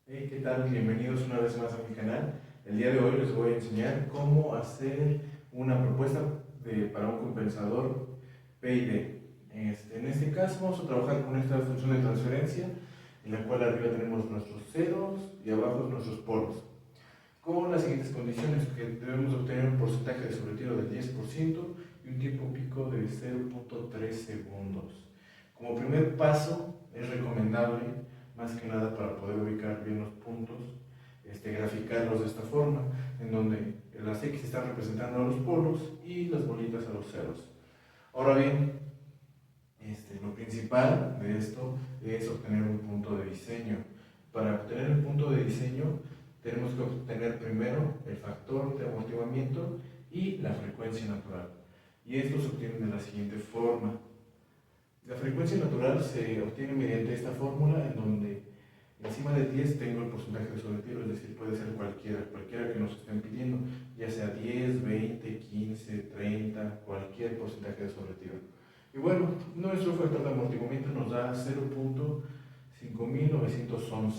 Hey, ¿qué tal? Bienvenidos una vez más a mi canal. El día de hoy les voy a enseñar cómo hacer una propuesta para un compensador PID. En este caso vamos a trabajar con esta función de transferencia en la cual arriba tenemos nuestros ceros y abajo nuestros polos. Con las siguientes condiciones: que debemos obtener un porcentaje de sobretiro del 10% y un tiempo pico de 0.3 segundos. Como primer paso es recomendable, más que nada para poder ubicar bien los puntos, graficarlos de esta forma, en donde las X están representando a los polos y las bolitas a los ceros. Ahora bien, lo principal de esto es obtener un punto de diseño. Para obtener el punto de diseño tenemos que obtener primero el factor de amortiguamiento y la frecuencia natural. Y esto se obtiene de la siguiente forma. La frecuencia natural se obtiene mediante esta fórmula, en donde encima de 10 tengo el porcentaje de sobretiro, es decir, puede ser cualquiera que nos estén pidiendo, ya sea 10, 20, 15, 30, cualquier porcentaje de sobretiro. Y bueno, nuestro factor de amortiguamiento nos da 0.5911,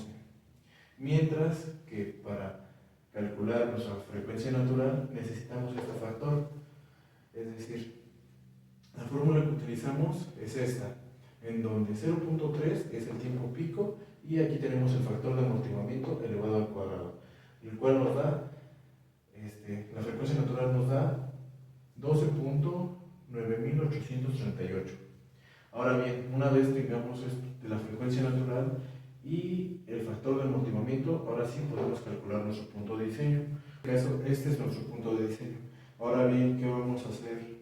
mientras que para calcular nuestra frecuencia natural necesitamos este factor, es decir, la fórmula que utilizamos es esta, en donde 0.3 es el tiempo pico y aquí tenemos el factor de amortiguamiento elevado al cuadrado, el cual nos da, la frecuencia natural nos da 12.9838. Ahora bien, una vez tengamos de la frecuencia natural y el factor de amortiguamiento, ahora sí podemos calcular nuestro punto de diseño. En este caso, este es nuestro punto de diseño. Ahora bien, ¿qué vamos a hacer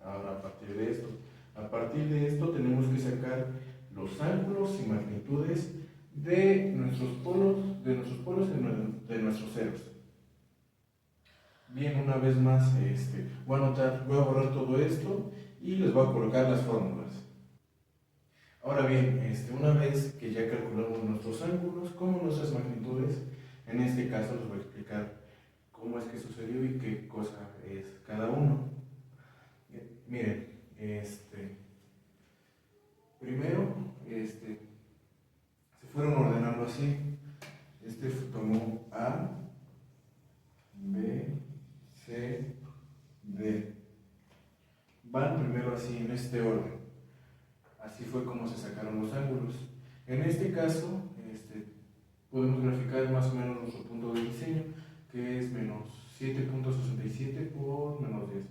ahora a partir de esto? A partir de esto tenemos que sacar los ángulos y magnitudes de nuestros polos y de nuestros ceros. Bien, una vez más, voy a borrar todo esto y les voy a colocar las fórmulas. Ahora bien, una vez que ya calculamos nuestros ángulos como nuestras magnitudes, en este caso les voy a explicar cómo es que sucedió y qué cosa es cada uno. Miren, primero, se fueron ordenando así. Tomó A, B, C, D. Van primero así, en este orden. Así fue como se sacaron los ángulos. En este caso, podemos graficar más o menos nuestro punto de diseño, que es menos 7.67 por menos 10.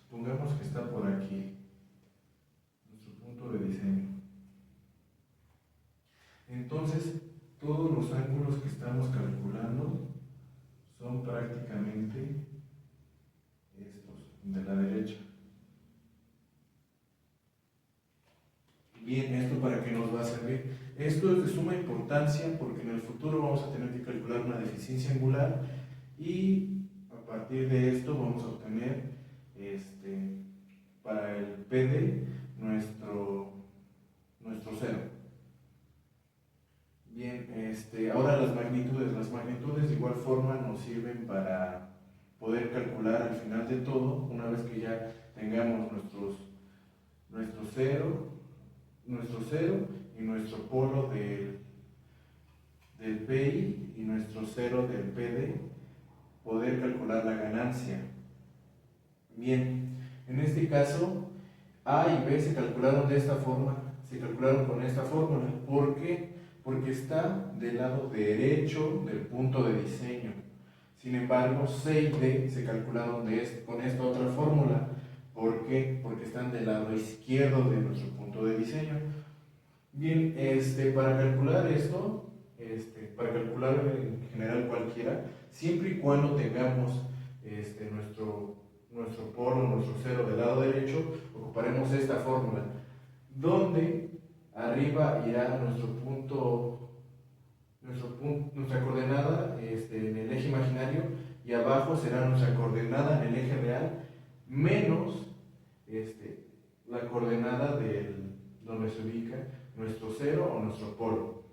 Supongamos que está por aquí, nuestro punto de diseño. Entonces, todos los ángulos que estamos calculando son prácticamente estos, de la derecha. Bien, ¿esto para qué nos va a servir? Esto es de suma importancia porque en el futuro vamos a tener que calcular una deficiencia angular y a partir de esto vamos a obtener para el PD nuestro cero. Bien, ahora las magnitudes de igual forma nos sirven para poder calcular al final de todo, una vez que ya tengamos nuestro cero y nuestro polo del PI y nuestro cero del PD, poder calcular la ganancia. Bien, en este caso A y B se calcularon de esta forma, se calcularon con esta fórmula. ¿Por qué? Porque está del lado derecho del punto de diseño. Sin embargo, C y D se calcularon con esta otra fórmula. ¿Por qué? Porque están del lado izquierdo de nuestro punto de diseño. Bien, para calcular esto, para calcular en general cualquiera, siempre y cuando tengamos nuestro polo, nuestro cero del lado derecho, ocuparemos esta fórmula, donde arriba irá nuestra coordenada en el eje imaginario y abajo será nuestra coordenada en el eje real menos la coordenada donde se ubica nuestro cero o nuestro polo.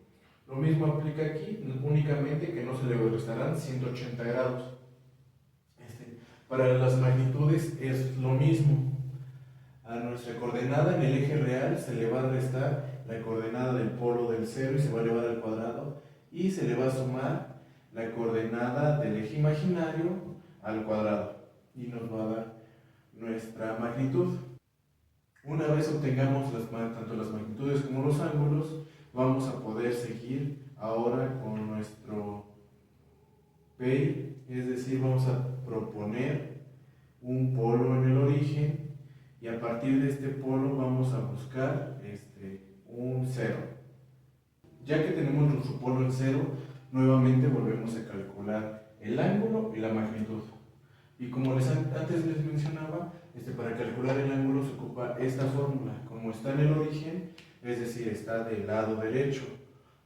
Lo mismo aplica aquí, únicamente que no se le restarán 180 grados. Para las magnitudes es lo mismo. A nuestra coordenada en el eje real se le va a restar la coordenada del polo del cero y se va a elevar al cuadrado, y se le va a sumar la coordenada del eje imaginario al cuadrado y nos va a dar nuestra magnitud. Una vez obtengamos tanto las magnitudes como los ángulos, vamos a poder seguir ahora con nuestro PEI, es decir, vamos a proponer un polo en el origen y a partir de este polo vamos a buscar un cero. Ya que tenemos nuestro polo en cero, nuevamente volvemos a calcular el ángulo y la magnitud. Y como antes les mencionaba, para calcular el ángulo se ocupa esta fórmula. Como está en el origen, es decir, está del lado derecho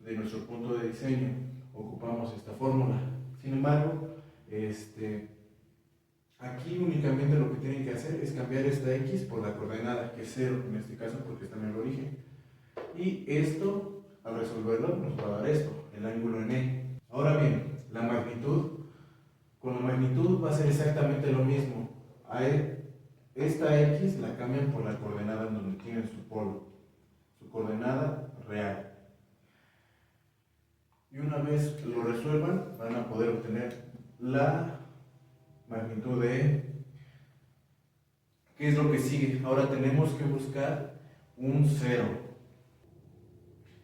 de nuestro punto de diseño, ocupamos esta fórmula. Sin embargo, aquí únicamente lo que tienen que hacer es cambiar esta x por la coordenada, que es 0 en este caso porque está en el origen. Y esto, al resolverlo, nos va a dar esto, el ángulo en E. Ahora bien, la magnitud, con la magnitud va a ser exactamente lo mismo. Esta x la cambian por la coordenada en donde tienen su polo, su coordenada real. Y una vez lo resuelvan, van a poder obtener la magnitud de E. ¿Qué es lo que sigue? Ahora tenemos que buscar un 0.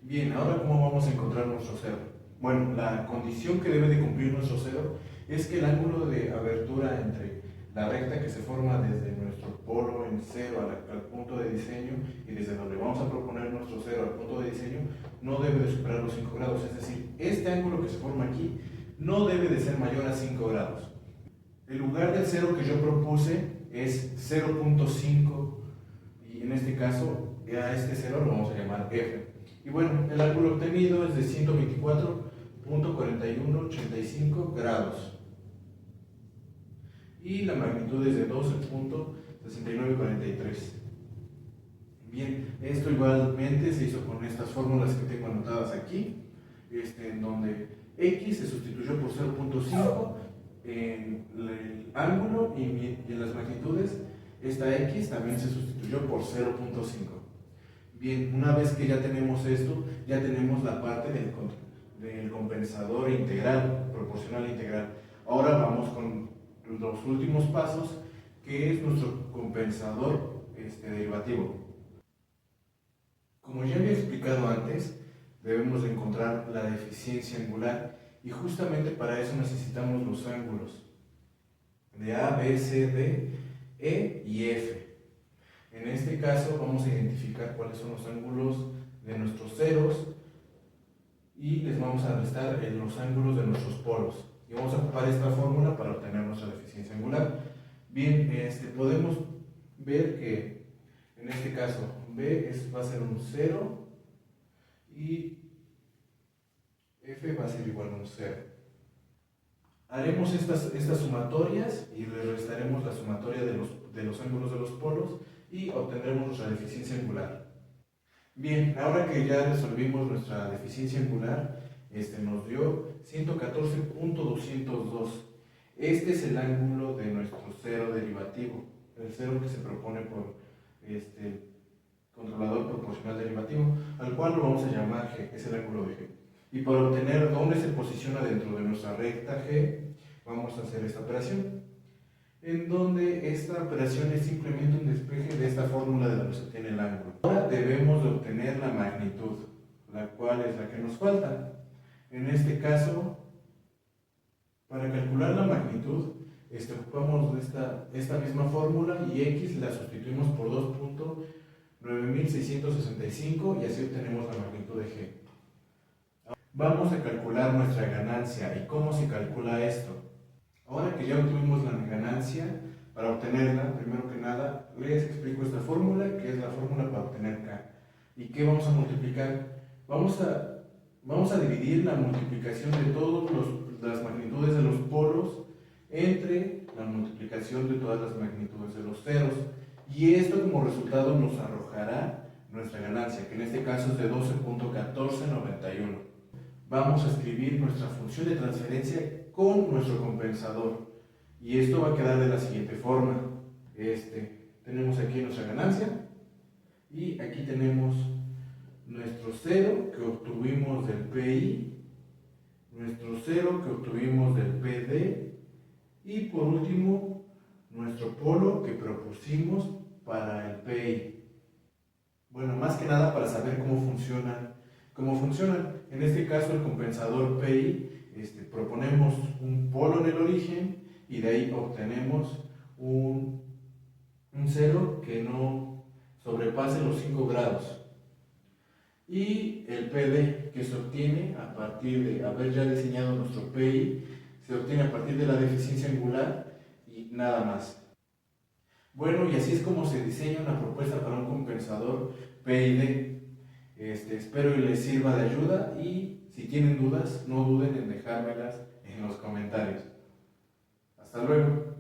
Bien, ahora ¿cómo vamos a encontrar nuestro 0? Bueno, la condición que debe de cumplir nuestro 0 es que el ángulo de abertura entre la recta que se forma desde nuestro polo en 0 al punto de diseño y desde donde vamos a proponer nuestro 0 al punto de diseño no debe de superar los 5 grados, es decir, este ángulo que se forma aquí no debe de ser mayor a 5 grados. El lugar del 0 que yo propuse es 0.5 y en este caso a este 0 lo vamos a llamar F. Y bueno, el ángulo obtenido es de 124.4185 grados. Y la magnitud es de 12.6943. Bien, esto igualmente se hizo con estas fórmulas que tengo anotadas aquí, en donde x se sustituyó por 0.5 en el ángulo y en las magnitudes, esta x también se sustituyó por 0.5. Bien, una vez que ya tenemos esto, ya tenemos la parte del compensador integral, proporcional integral. Ahora vamos con los últimos pasos, que es nuestro compensador derivativo. Como ya había explicado antes, debemos de encontrar la deficiencia angular y justamente para eso necesitamos los ángulos de A, B, C, D, E y F. En este caso vamos a identificar cuáles son los ángulos de nuestros ceros y les vamos a restar los ángulos de nuestros polos. Y vamos a ocupar esta fórmula para obtener nuestra deficiencia angular. Bien, podemos ver que en este caso B va a ser un 0 y F va a ser igual a un 0. Haremos estas sumatorias y le restaremos la sumatoria de los ángulos de los polos y obtendremos nuestra deficiencia angular. Bien, ahora que ya resolvimos nuestra deficiencia angular, nos dio 114.202. Este es el ángulo de nuestro cero derivativo, el cero que se propone por controlador proporcional derivativo, al cual lo vamos a llamar G, es el ángulo de G. Y para obtener dónde se posiciona dentro de nuestra recta G, vamos a hacer esta operación, en donde esta operación es simplemente un despeje de esta fórmula de donde se obtiene el ángulo. Ahora debemos de obtener la magnitud, la cual es la que nos falta. En este caso, para calcular la magnitud, ocupamos esta misma fórmula y x la sustituimos por 2.9665 y así obtenemos la magnitud de g. Vamos a calcular nuestra ganancia. ¿Y cómo se calcula esto? Ahora que ya obtuvimos la ganancia, para obtenerla, primero que nada, les explico esta fórmula, que es la fórmula para obtener k. ¿Y qué vamos a multiplicar? Vamos a dividir la multiplicación de todas las magnitudes de los polos entre la multiplicación de todas las magnitudes de los ceros. Y esto como resultado nos arrojará nuestra ganancia, que en este caso es de 12.1491. Vamos a escribir nuestra función de transferencia con nuestro compensador. Y esto va a quedar de la siguiente forma. Tenemos aquí nuestra ganancia y aquí tenemos nuestro cero que obtuvimos del PI nuestro cero que obtuvimos del PD y por último nuestro polo que propusimos para el PI. Bueno, más que nada para saber cómo funcionan. En este caso el compensador PI, proponemos un polo en el origen y de ahí obtenemos un cero que no sobrepase los 5 grados. Y el PD que se obtiene a partir de haber ya diseñado nuestro PI, se obtiene a partir de la deficiencia angular y nada más. Bueno, y así es como se diseña una propuesta para un compensador PID. Espero que les sirva de ayuda y si tienen dudas, no duden en dejármelas en los comentarios. Hasta luego.